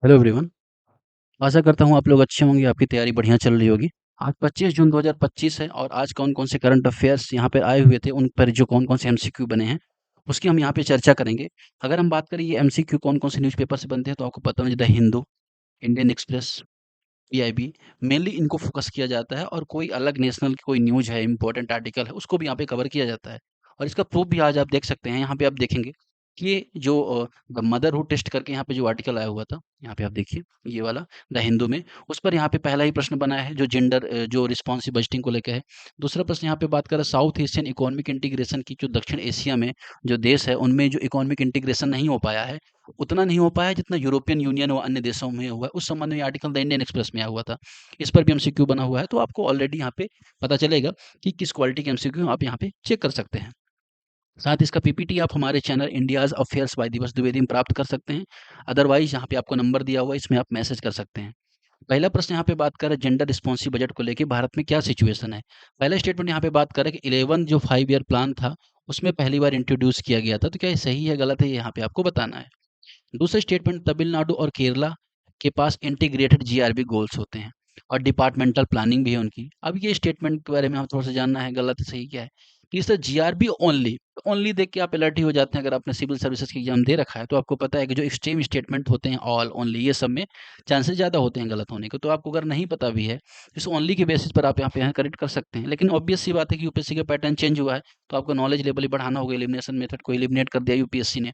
Hello everyone. आशा करता हूँ आप लोग अच्छे होंगे, आपकी तैयारी बढ़िया चल रही होगी। आज 25 जून 2025 है और आज कौन-कौन से करंट अफ़ेयर्स यहाँ पे आए हुए थे, उन पर जो कौन-कौन से एमसीक्यू बने हैं, उसकी हम यहाँ पे चर्चा करेंगे। अगर हम बात करें ये एमसीक्यू कौन-कौन से न्यूज़पेपर से बनते हैं, तो आपको पता होना चाहिए the Hindu, Indian express, PIB, mainly इनको फ़ोकस किया जाता है और कोई अलग नेशनल की कोई न्यूज़ है, इम्पोर्टेंट आर्टिकल है, उसको भी यहाँ पे कवर किया जाता है। और इसका प्रूफ़ भी आज आप देख सकते हैं, यहाँ पे आप देखेंगे कि ये जो द मदरहुड टेस्ट करके यहाँ पे जो आर्टिकल आया हुआ था, यहाँ पे आप देखिए, ये वाला द हिंदू में, उस पर यहाँ पे पहला ही प्रश्न बना है जो जो रिस्पॉन्सिव बजटिंग को लेके है। दूसरा प्रश्न यहाँ पे बात करें साउथ एशियन इकोनॉमिक इंटीग्रेशन की, जो दक्षिण एशिया में जो देश है, उनमें जो इकोनॉमिक इंटीग्रेशन नहीं हो पाया है, उतना नहीं हो पाया जितना यूरोपियन यूनियन व अन्य देशों में हुआ है। उस संबंध में आर्टिकल द इंडियन एक्सप्रेस में आया हुआ था। इस पर भी एमसीक्यू बना हुआ है, तो आपको ऑलरेडी यहाँ पे पता चलेगा कि किस क्वालिटी के एमसीक्यू आप यहाँ पे चेक कर सकते हैं। साथ ही इसका पीपीटी आप हमारे चैनल इंडियाज़ अफेयर्स बाय दिवस द्विवेदी में प्राप्त कर सकते हैं। अदरवाइज़ यहाँ पे आपको नंबर दिया हुआ है, इसमें आप मैसेज कर सकते हैं। पहला प्रश्न यहाँ पे बात कर रहे हैं जेंडर रिस्पॉन्सिव बजट को लेके भारत में क्या सिचुएशन है। पहला स्टेटमेंट यहाँ पे बात कर रहे हैं कि 11 जो 5 ईयर प्लान था, उसमें पहली बार इंट्रोड्यूस किया गया था। तो क्या ये सही है, गलत है, ये यहाँ पे आपको बताना है। दूसरा स्टेटमेंट तमिलनाडु और केरला के पास इंटीग्रेटेड जीआरबी गोल्स होते हैं और डिपार्टमेंटल प्लानिंग भी है उनकी। अब ये स्टेटमेंट के बारे में हमें थोड़ा-सा जानना है, गलत है, सही क्या है? तीसरा जीआरबी ओनली, ओनली देख के आप अलर्ट ही हो जाते हैं। अगर आपने सिविल सर्विसेज की एग्ज़ाम दे रखा है, तो आपको पता है कि जो एक्सट्रीम स्टेटमेंट होते हैं ऑल, ओनली, ये सब में चांसेस ज़्यादा होते हैं गलत होने के। तो आपको अगर नहीं पता भी है, इस ओनली के बेसिस पर आप यहाँ करेक्ट कर सकते हैं। लेकिन ऑब्वियस सी बात है कि यूपीएससी का पैटर्न चेंज हुआ है, तो आपका नॉलेज लेवल ही बढ़ाना होगा। एलिमिनेशन मेथड को एलिमिनेट कर दिया यूपीएससी ने।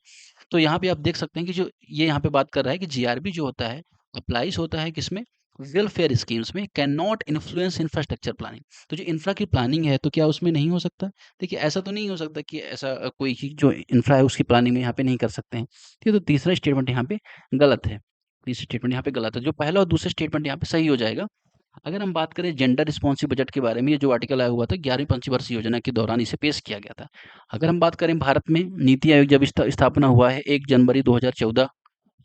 तो यहाँ पे आप देख सकते हैं कि जो ये यहाँ पे बात कर रहा है कि जीआरबी जो होता है, अप्लाइज़ होता है किसमें? वेलफेयर स्कीम्स में, can not influence infrastructure planning. तो जो इंफ्रा की प्लानिंग है, तो क्या उसमें नहीं हो सकता? देखिए, ऐसा तो नहीं हो सकता कि ऐसा कोई चीज़ जो इंफ्रा है उसकी प्लानिंग में यहाँ पे नहीं कर सकते हैं। ठीक है, तो तीसरा स्टेटमेंट यहाँ पे गलत है। तीसरा स्टेटमेंट यहाँ पे गलत है। जो पहला और दूसरा स्टेटमेंट यहाँ पे सही हो जाएगा। अगर हम बात करें जेंडर रिस्पॉन्सिव बजट के बारे में, ये जो आर्टिकल आया हुआ था 11वीं पंचवर्षीय योजना के दौरान इसे पेश किया गया था। अगर हम बात करें भारत में नीति आयोग जब स्थापना हुआ है 1 जनवरी 2014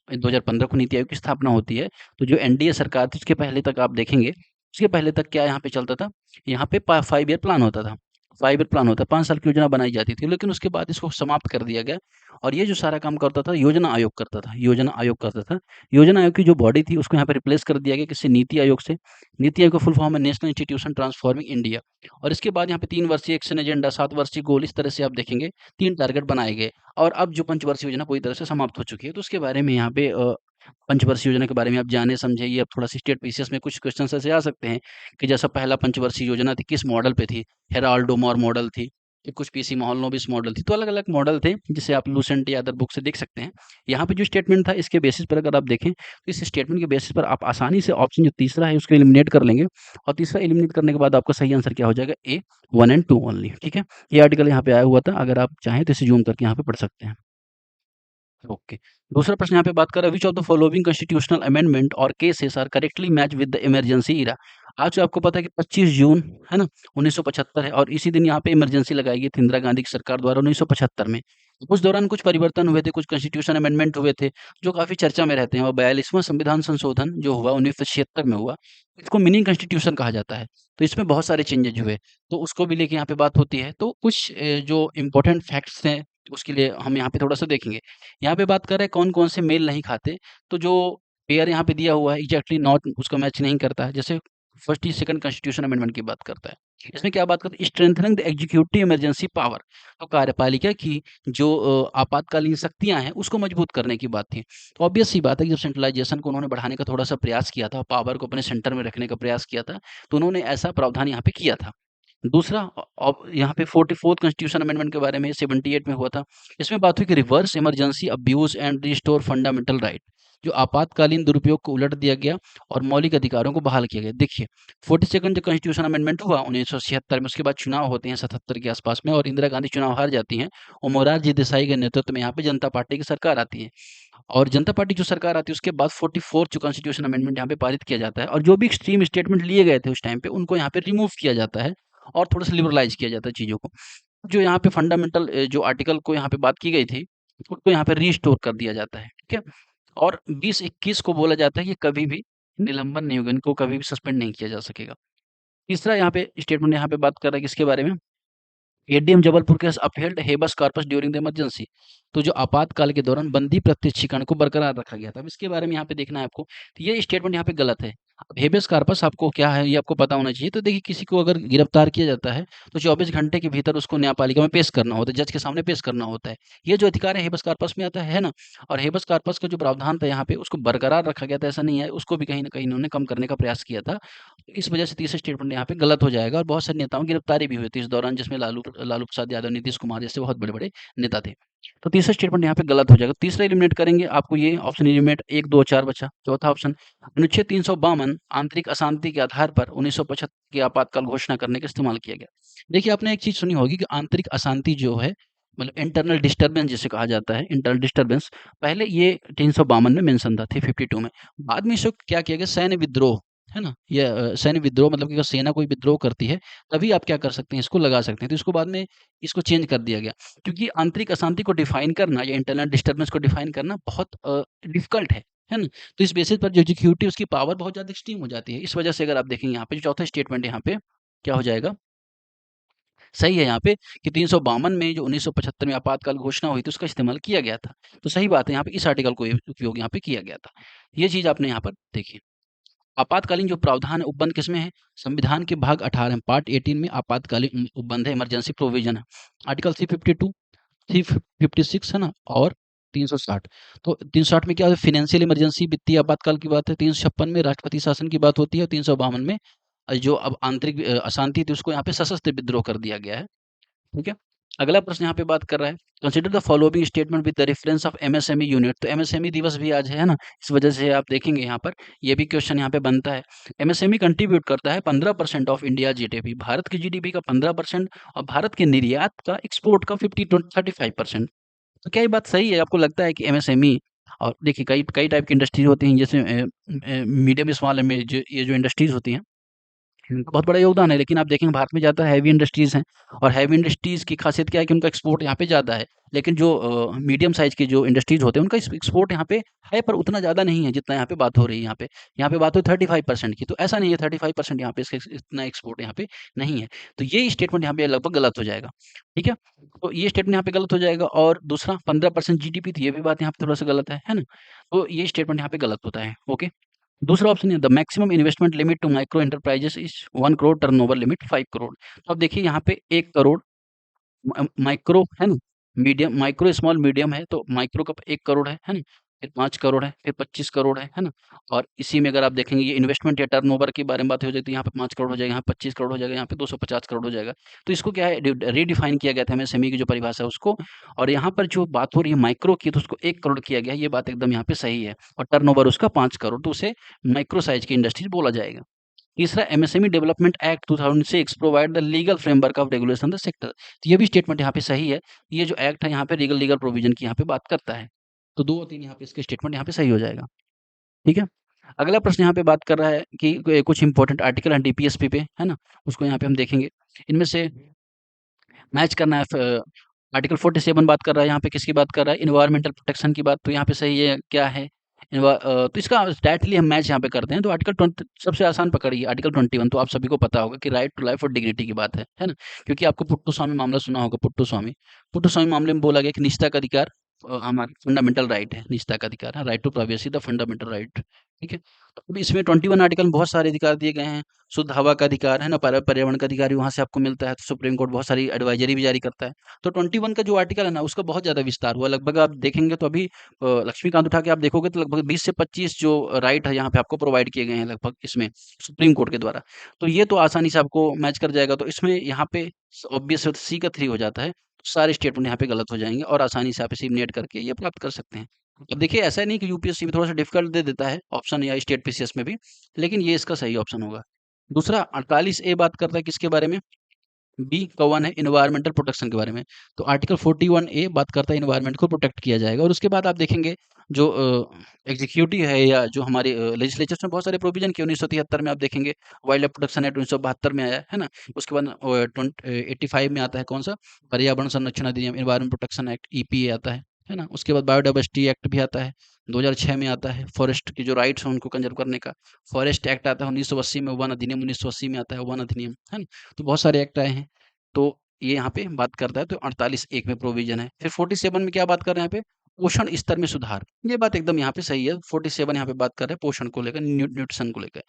2015 को नीति आयोग की स्थापना होती है, तो जो एनडीए सरकार थी उसके पहले तक आप देखेंगे, उसके पहले तक क्या यहाँ पे चलता था, यहाँ पे 5 ईयर प्लान होता था। 5 ईयर प्लान होता है, 5 साल की योजना बनाई जाती थी, लेकिन उसके बाद इसको समाप्त कर दिया गया और ये जो सारा काम करता था योजना आयोग करता था, योजना आयोग करता था। योजना आयोग की जो बॉडी थी उसको यहाँ पे रिप्लेस कर दिया गया किससे? नीति आयोग से। नीति आयोग का फुल फॉर्म है नेशनल इंस्टीट्यूशन ट्रांसफॉर्मिंग इंडिया। और इसके बाद यहाँ पे 3 वर्षीय एक्शन एजेंडा, 7 वर्षीय गोल, इस तरह से आप देखेंगे 3 टारगेट बनाए गए और अब जो पंचवर्षीय योजना पूरी तरह से समाप्त हो चुकी है। तो उसके बारे में यहाँ पे पंचवर्षीय योजना के बारे में आप जाने समझे। ये अब थोड़ा-सा स्टेट पीसीएस में कुछ क्वेश्चंस ऐसे आ सकते हैं कि जैसा पहला पंचवर्षीय योजना थी, किस मॉडल पे थी? हेराल्डो मोर मॉडल थी, कि कुछ पीसी मोहलनोबिस मॉडल थी। तो अलग-अलग मॉडल थे, जिसे आप लूसेंट या अदर बुक से देख सकते हैं। यहाँ पे जो स्टेटमेंट था, इसके बेसिस पर अगर आप देखें, तो इस स्टेटमेंट के बेसिस पर आप आसानी से ऑप्शन जो तीसरा है, उसको एलिमिनेट कर लेंगे और तीसरा एलिमिनेट करने के बाद आपका सही आंसर क्या हो जाएगा? ए, 1 एंड 2 ओनली, ठीक है? ये आर्टिकल यहाँ पे आया हुआ था, अगर आप चाहें तो इसे ज़ूम करके यहाँ पे पढ़ सकते हैं। ओके। दूसरा प्रश्न यहाँ पे बात कर रहा है which of the following constitutional amendment और cases are correctly match with the emergency era. आज आपको पता है कि 25 जून है ना 1975 है और इसी दिन यहाँ पे इमरजेंसी लगाई गई थी इंदिरा गांधी की सरकार द्वारा 1975 में। उस दौरान कुछ परिवर्तन हुए थे, कुछ कॉन्स्टिट्यूशन अमेंडमेंट हुए थे जो काफी चर्चा में रहते हैं और 42वां संविधान संशोधन जो हुआ 1976 में हुआ, इसको मिनी कॉन्स्टिट्यूशन कहा जाता है। तो इसमें बहुत सारे चेंजेज हुए, तो उसको भी लेके यहाँ पे बात होती है। तो कुछ जो इम्पोर्टेंट फैक्ट्स हैं उसके लिए हम यहाँ पे थोड़ा सा देखेंगे। यहाँ पे बात कर रहे हैं कौन-कौन से मेल नहीं खाते, तो जो पेयर यहाँ पे दिया हुआ है एग्ज़ैक्टली नॉट उसका मैच नहीं करता है। जैसे फर्स्ट ही सेकंड कॉन्स्टिट्यूशन अमेंडमेंट की बात करता है। इसमें क्या बात करते हैं strengthening the executive emergency power, तो कार्यपालिका की जो आपातकालीन शक्तियाँ हैं उसको मजबूत करने की बात थी। तो ऑब्वियस सी बात है कि जब सेंट्रलाइज़ेशन को उन्होंने बढ़ाने का थोड़ा-सा प्रयास किया था, पावर को अपने सेंटर में रखने का प्रयास किया था, तो उन्होंने ऐसा प्रावधान यहाँ पे किया था। दूसरा यहाँ पे 44th कॉन्स्टिट्यूशन अमेंडमेंट के बारे में 78 में हुआ था। इसमें बात हुई कि reverse emergency abuse and restore fundamental right, जो आपातकालीन दुरुपयोग को उलट दिया गया और मौलिक अधिकारों को बहाल किया गया। देखिए 42nd जो कॉन्स्टिट्यूशन अमेंडमेंट हुआ 1976 में, उसके बाद चुनाव होते हैं 77 के आसपास में और इंदिरा गांधी चुनाव हार जाती हैं और मोरारजी देसाई के नेतृत्व में यहाँ पे जनता पार्टी की सरकार आती है और जनता पार्टी जो सरकार आती है उसके बाद 44th जो कॉन्स्टिट्यूशन अमेंडमेंट यहाँ पे पारित किया जाता है और जो भी एक्सट्रीम स्टेटमेंट लिए गए थे उस टाइम पे उनको यहाँ पे रिमूव किया जाता है और थोड़ा-सा लिबरलाइज़ किया जाता है चीज़ों को। जो यहाँ पे फंडामेंटल जो आर्टिकल को यहाँ पे बात की गई थी, उसको यहाँ पे रिस्टोर कर दिया जाता है, ठीक है? और 2021 को बोला जाता है कि कभी भी निलंबन नहीं होगा, इनको कभी भी सस्पेंड नहीं किया जा सकेगा। तीसरा यहाँ पे स्टेटमेंट यहाँ पे बात कर रहा है किसके बारे में? ADM Jabalpur case upheld habeas corpus during the emergency. तो जो आपातकाल के दौरान बंदी प्रत्यक्षीकरण को बरकरार रखा गया था। अब इसके बारे में यहाँ पे देखना है आपको। तो ये स्टेटमेंट यहाँ पे गलत है। अब हेबेस कॉर्पस आपको क्या है ये आपको पता होना चाहिए। तो देखिए किसी को अगर गिरफ्तार किया जाता है तो 24 घंटे के भीतर उसको न्यायपालिका में पेश करना होता है, जज के सामने पेश करना होता है। ये जो अधिकार है हेबेस कॉर्पस में आता है ना। और हेबेस कॉर्पस का जो प्रावधान था यहाँ पे उसको बरकरार रखा गया था, ऐसा नहीं है। उसको भी कहीं न कहीं इन्होंने कम करने का प्रयास किया था। इस वजह से तीसरा स्टेटमेंट यहाँ पे गलत हो जाएगा। और बहुत सारे नेताओं की गिरफ्तारी भी हुई थी इस दौरान, जिसमें लालू लालू प्रसाद यादव, नीतीश कुमार जैसे बहुत बड़े-बड़े नेता थे। तो तीसरा स्टेटमेंट यहाँ पे गलत हो जाएगा। तीसरा एलिमिनेट करेंगे, आपको ये ऑप्शन एलिमिनेट 1, 2, 4 बचा। चौथा ऑप्शन अनुच्छेद 352 आंतरिक अशांति के आधार पर 1975 की आपातकाल घोषणा करने का इस्तेमाल किया गया। देखिए आपने एक चीज़ सुनी होगी कि आंतरिक अशांति जो है मतलब इंटरनल डिस्टर्बेंस जिसे कहा जाता है, इंटरनल डिस्टर्बेंस, पहले ये 352 में मेंशन था, 352 में। बाद में इसको क्या किया गया, सैन्य विद्रोह, है ना? ये सैन्य विद्रोह मतलब कि अगर सेना कोई विद्रोह करती है, तभी आप क्या कर सकते हैं, इसको लगा सकते हैं। तो इसको बाद में इसको चेंज कर दिया गया, क्योंकि आंतरिक अशांति को डिफाइन करना या इंटरनल डिस्टर्बेंस को डिफाइन करना बहुत डिफ़िकल्ट है ना? तो इस बेसिस पर जो एग्जीक्यूटिव उसकी पावर बहुत ज़्यादा एक्सट्रीम हो जाती है। इस वजह से अगर आप देखेंगे यहाँ पे जो चौथा स्टेटमेंट यहाँ पे क्या हो जाएगा, सही है यहाँ पे कि 352 में जो 1975 में आपातकाल घोषणा हुई थी उसका इस्तेमाल किया गया था। तो सही बात है, यहाँ पे इस आर्टिकल को उपयोग यहाँ पे किया गया था। ये चीज़ आपने यहाँ पर देखी। आपातकालीन जो प्रावधान है उपबंध किसमें है? संविधान के भाग 18 पार्ट 18 में आपातकालीन उपबंध है, इमरजेंसी प्रोविजन है। आर्टिकल 352, 356 है ना, और 360। तो 360 में क्या है, फाइनेंशियल इमरजेंसी, वित्तीय आपातकाल की बात है। 356 में राष्ट्रपति शासन की बात होती है। 352 में जो अब आंतरिक अशांति थी उसको यहाँ पे सशस्त्र विद्रोह कर दिया गया है। ठीक है। अगला प्रश्न यहाँ पे बात कर रहा है, consider the following statement with the reference of MSME unit. तो एमएसएमई दिवस भी आज है ना, इस वजह से आप देखेंगे यहाँ पर ये भी क्वेश्चन यहाँ पे बनता है। एमएसएमई कंट्रीब्यूट करता है 15% ऑफ इंडिया जीडीपी, भारत की जीडीपी का 15%, और भारत के निर्यात का, एक्सपोर्ट का 35%। तो क्या ये बात सही है? आपको लगता है कि एमएसएमई, और देखिए कई कई टाइप की इंडस्ट्रीज होती हैं, जैसे मीडियम स्मॉल में जो ये जो इंडस्ट्रीज होती हैं इनका बहुत बड़ा योगदान है। लेकिन आप देखेंगे भारत में ज़्यादा हैवी इंडस्ट्रीज़ हैं, और हैवी इंडस्ट्रीज़ की खासियत क्या है कि उनका एक्सपोर्ट यहाँ पे ज़्यादा है। लेकिन जो मीडियम साइज़ के जो इंडस्ट्रीज़ होते हैं उनका एक्सपोर्ट यहाँ पे है, पर उतना ज़्यादा नहीं है जितना यहाँ पे बात हो रही है यहाँ पे। यहाँ पे बात हो 35% की, तो ऐसा नहीं है 35% यहाँ पे इसका इतना एक्सपोर्ट यहाँ पे नहीं है। तो ये स्टेटमेंट यहाँ पे लगभग गलत हो जाएगा, ठीक है? तो ये स्टेटमेंट यहाँ पे गलत हो जाएगा, और दूसरा 15% जीडीपी थी, ये भी बात यहाँ पे थोड़ा-सा गलत है ना? तो ये स्टेटमेंट यहाँ पे गलत होता है, ओके? दूसरा ऑप्शन है the maximum investment limit to micro enterprises is 1 crore, turnover limit 5 crore. तो अब देखिए यहाँ पे 1 करोड़ माइक्रो है ना, मीडियम, माइक्रो स्मॉल मीडियम है, तो माइक्रो का 1 करोड़ है ना? फिर 5 करोड़ है, फिर 25 करोड़ है ना? और इसी में अगर आप देखेंगे ये इन्वेस्टमेंट या टर्नओवर के बारे में बात हो जाती है, यहाँ पे 5 करोड़ हो जाएगा, यहाँ 25 करोड़ हो जाएगा, यहाँ पे 250 करोड़ हो जाएगा। तो इसको क्या है, रीडिफाइन किया गया था एमएसएमई की जो परिभाषा है उसको, और यहाँ पर जो बात हो रही है माइक्रो की, तो उसको 1 करोड़ किया गया है, ये बात एकदम यहाँ पे सही है। और टर्नओवर उसका 5 करोड़, तो उसे माइक्रो साइज की इंडस्ट्रीज बोला जाएगा। तीसरा, MSME development act 2006 provide the legal framework of regulation the sector. तो ये भी स्टेटमेंट यहाँ पे सही है। ये जो एक्ट है यहाँ पे लीगल लीगल प्रोविजन की यहाँ पे बात करता है। तो 2 और 3 यहाँ पे इसके स्टेटमेंट यहाँ पे सही हो जाएगा। ठीक है। अगला प्रश्न यहाँ पे बात कर रहा है कि कुछ इंपॉर्टेंट आर्टिकल हैं डीपीएसपी पे, है ना? उसको यहाँ पे हम देखेंगे। इनमें से मैच करना है। आर्टिकल 47 बात कर रहा है, यहाँ पे किसकी बात कर रहा है? एनवायरमेंटल प्रोटेक्शन की बात। तो यहाँ पे सही है, क्या है? तो इसका डायरेक्टली हम मैच यहाँ पे करते हैं। तो आर्टिकल 20 सबसे आसान पकड़िए, आर्टिकल 21 तो आप सभी को पता होगा कि राइट टू लाइफ और डिग्निटी की बात है ना? क्योंकि आपको पुट्टू स्वामी मामला सुना होगा, पुट्टू स्वामी। पुट्टू स्वामी मामले में बोला गया कि निजता का अधिकार हमारा फंडामेंटल राइट है, निजता का अधिकार है, right to privacy the fundamental right. ठीक है। तो अब इसमें 21 आर्टिकल में बहुत सारे अधिकार दिए गए हैं। शुद्ध हवा का अधिकार है ना, पर्यावरण का अधिकार भी वहाँ से आपको मिलता है। तो सुप्रीम कोर्ट बहुत सारी एडवाइजरी भी जारी करता है। तो 21 का जो आर्टिकल है ना, उसका बहुत ज़्यादा विस्तार हुआ। लगभग आप देखेंगे तो अभी लक्ष्मीकांत उठा के आप देखोगे तो लगभग 20 से 25 जो राइट है यहाँ पे आपको प्रोवाइड किए गए हैं लगभग इसमें सुप्रीम कोर्ट के द्वारा। तो ये तो आसानी से आपको मैच कर जाएगा। तो इसमें यहाँ पे ऑब्वियस सी का 3 हो जाता है। तो सारे स्टेटमेंट यहाँ पे गलत हो जाएंगे, और आसानी से आप इसे एलिमिनेट करके ये प्राप्त कर सकते हैं। अब देखिए ऐसा नहीं कि यूपीएससी में थोड़ा सा डिफिकल्ट दे देता है ऑप्शन, या स्टेट पीसीएस में भी, लेकिन ये इसका सही ऑप्शन होगा। दूसरा 48 ए बात करता है किसके बारे में? बी का 1 है एनवायरमेंटल प्रोटेक्शन के बारे में। तो आर्टिकल 41 ए बात करता है एनवायरमेंट को प्रोटेक्ट किया जाएगा। और उसके बाद आप देखेंगे जो एग्जीक्यूटिव है या जो हमारे लेजिस्लेचर में बहुत सारे प्रोविजन किए। 1973 में आप देखेंगे वाइल्ड लाइफ प्रोटेक्शन एक्ट 1972 में आया है ना। उसके बाद 85 में आता है कौन सा, पर्यावरण संरक्षण अधिनियम, एनवायरमेंट प्रोटेक्शन एक्ट, ईपीए आता है ना। उसके बाद बायोडाइवर्सिटी एक्ट भी आता है, 2006 में आता है। फॉरेस्ट के जो राइट्स हैं उनको कंजर्व करने का फॉरेस्ट एक्ट आता है। 1980 में वन अधिनियम 1980 में आता है, वन अधिनियम, है ना। तो बहुत सारे एक्ट आए हैं। तो ये यहाँ पे बात करता है, तो 48(1) में प्रोविज़न है। फिर 47 में क्या बात कर रहे हैं यहाँ पे? पोषण स्तर में सुधार। ये बात एकदम यहाँ पे सही है। 47 यहाँ पे बात कर रहे हैं पोषण को लेकर, न्यूट्रिशन को लेकर।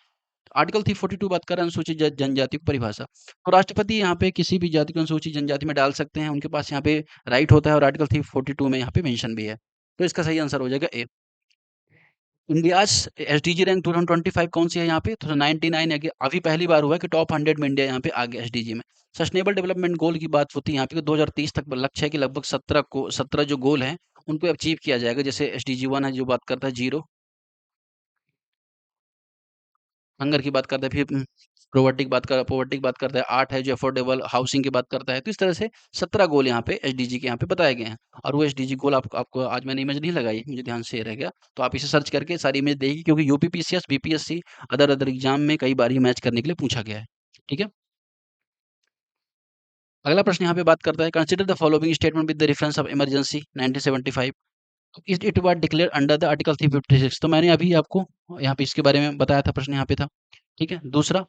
आर्टिकल 342 बात कर रहे हैं अनुसूचित जनजाति की परिभाषा। तो राष्ट्रपति यहाँ पे किसी भी जाति को अनुसूचित जनजाति में डाल सकते हैं, उनके पास यहाँ पे राइट होता है, और आर्टिकल 342 में यहाँ पे मेंशन भी है। तो इसका सही आंसर हो जाएगा ए। इंडियाज़ एसडीजी रैंक 2025 कौन-सी है यहाँ पे? तो 99 है कि अभी पहली बार हुआ है कि टॉप 100 में इंडिया यहाँ पे आ गया एसडीजी में। सस्टेनेबल डेवलपमेंट गोल की बात होती है यहाँ पे कि 2030 तक लक्ष्य है कि लगभग 17 जो गोल हैं, उनको अचीव किया जाएगा। जैसे एसडीजी 1 है जो बात करता है ज़ीरो हंगर की बात करता है, फिर पॉवर्टी की बात करता है, 8 है जो अफोर्डेबल हाउसिंग की बात करता है। तो इस तरह से 17 गोल यहाँ पे एसडीजी के यहाँ पे बताए गए हैं, और वो एसडीजी गोल आपको आज मैंने इमेज नहीं लगाई, मुझे ध्यान से रह गया। तो आप इसे सर्च करके सारी इमेज देखिए, क्योंकि यूपीपीसीएस, बीपीएससी, अदर एग्जाम में कई बार ये मैच करने के लिए पूछा गया है। ठीक है? अगला प्रश्न यहाँ पे बात करता है, consider the following statement with the reference of emergency 1975। It was declared under the article 356। तो मैंने अभी आपको यहाँ पे इसके बारे में बताया था, प्रश्न यहाँ पे था। ठीक है? दूसरा,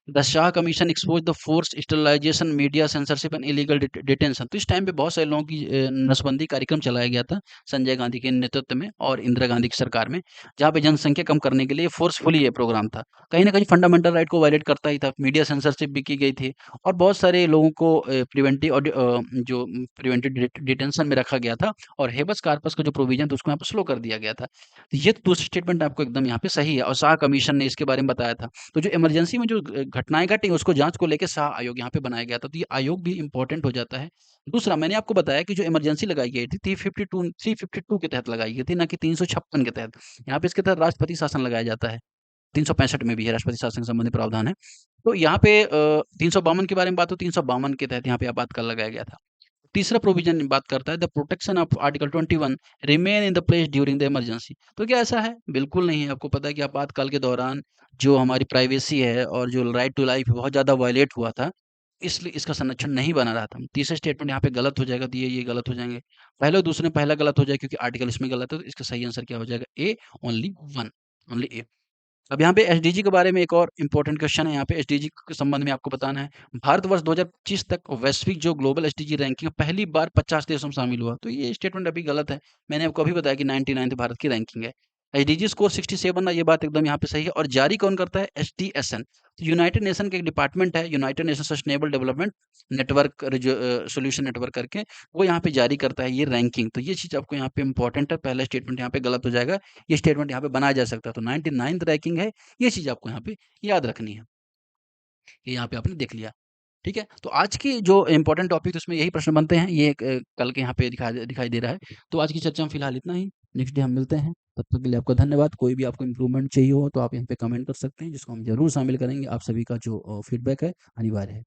the Shah commission expose the force sterilization media censorship and illegal detention. तो इस टाइम पे बहुत सारे लोगों की नसबंदी कार्यक्रम चलाया गया था संजय गांधी के नेतृत्व में और इंदिरा गांधी की सरकार में, जहाँ पे जनसंख्या कम करने के लिए फोर्सफुली ये प्रोग्राम था। कहीं ना कहीं फंडामेंटल राइट को वायलेट करता ही था, मीडिया सेंसरशिप भी की गई थी, और बहुत सारे लोगों को प्रिवेंटिव और जो प्रिवेंटिव डिटेंशन में रखा गया था, और हेबस कार्पस का जो प्रोविजन था उसको यहाँ पर स्लो कर दिया गया था। तो ये तो दूसरी स्टेटमेंट आपको एकदम यहाँ पे सही है, और शाह कमीशन ने इसके बारे में बताया था। तो जो इमरजेंसी में जो घटनाएँ घटी उसको जाँच को लेके शाह आयोग यहाँ पे बनाया गया था, तो ये आयोग भी इम्पोर्टेंट हो जाता है। दूसरा, मैंने आपको बताया कि जो इमरजेंसी लगाई गई थी 352 के तहत लगाई गई थी, ना कि 356 के तहत। यहाँ पे इसके तहत राष्ट्रपति शासन लगाया जाता है। 365 में भी है, राष्ट्रपति शासन से संबंधित प्रावधान है। तो यहाँ पे 352 के बारे में बात हो, 352 के तहत यहाँ पे आपातकाल लगाया गया था। तीसरा प्रोविजन बात करता है, the protection of article 21 remain in the place during the emergency. तो क्या ऐसा है? बिल्कुल नहीं है। आपको पता है कि आपातकाल के दौरान जो हमारी प्राइवेसी है और जो राइट टू लाइफ बहुत ज़्यादा वायलेट हुआ था, इसलिए इसका संरक्षण नहीं बना रहा था। तीसरा स्टेटमेंट यहाँ पे गलत हो जाएगा, तो ये गलत हो जाएँगे। पहले और दूसरे में पहला गलत हो जाएगा क्योंकि आर्टिकल इसमें गलत है, तो इसका सही आंसर क्या हो जाएगा? ए, ओनली 1, ओनली ए। अब यहाँ पे एसडीजी के बारे में एक और इम्पोर्टेंट क्वेश्चन है, यहाँ पे एसडीजी के संबंध में आपको बताना है। भारतवर्ष 2025 तक वैश्विक जो ग्लोबल एसडीजी रैंकिंग पहली बार 50 देशों में शामिल हुआ। तो ये स्टेटमेंट अभी गलत है। मैंने आपको अभी बताया कि 99th भारत की रैंकिंग है। एसडीजी स्कोर 67 है, ये बात एकदम यहाँ पे सही है, और जारी कौन करता है? एसटीएसएन। तो यूनाइटेड नेशन का एक डिपार्टमेंट है, United nation sustainable development network solution network करके, वो यहाँ पे जारी करता है ये रैंकिंग। तो ये चीज़ आपको यहाँ पे इंपॉर्टेंट है। पहला स्टेटमेंट यहाँ पे गलत हो जाएगा, ये स्टेटमेंट यहाँ पे बनाया जा सकता है। तो 99th रैंकिंग है, ये चीज़ आपको यहाँ पे याद रखनी है। ये यहाँ पे आपने देख लिया। ठीक है? तो आज की जो इम्पोर्टेंट टॉपिक उसमें यही प्रश्न बनते हैं। ये एक कल के यहाँ पे दिखाई दे रहा है। तो आज की चर्चा में फिलहाल इतना ही। नेक्स्ट डे हम मिलते हैं। तब तक के लिए आपका धन्यवाद। कोई भी आपको इम्प्रूवमेंट चाहिए हो तो आप यहाँ पे कमेंट कर सकते हैं, जिसको हम ज़रूर शामिल करेंगे। आप सभी का जो फीडबैक है अनिवार्य है।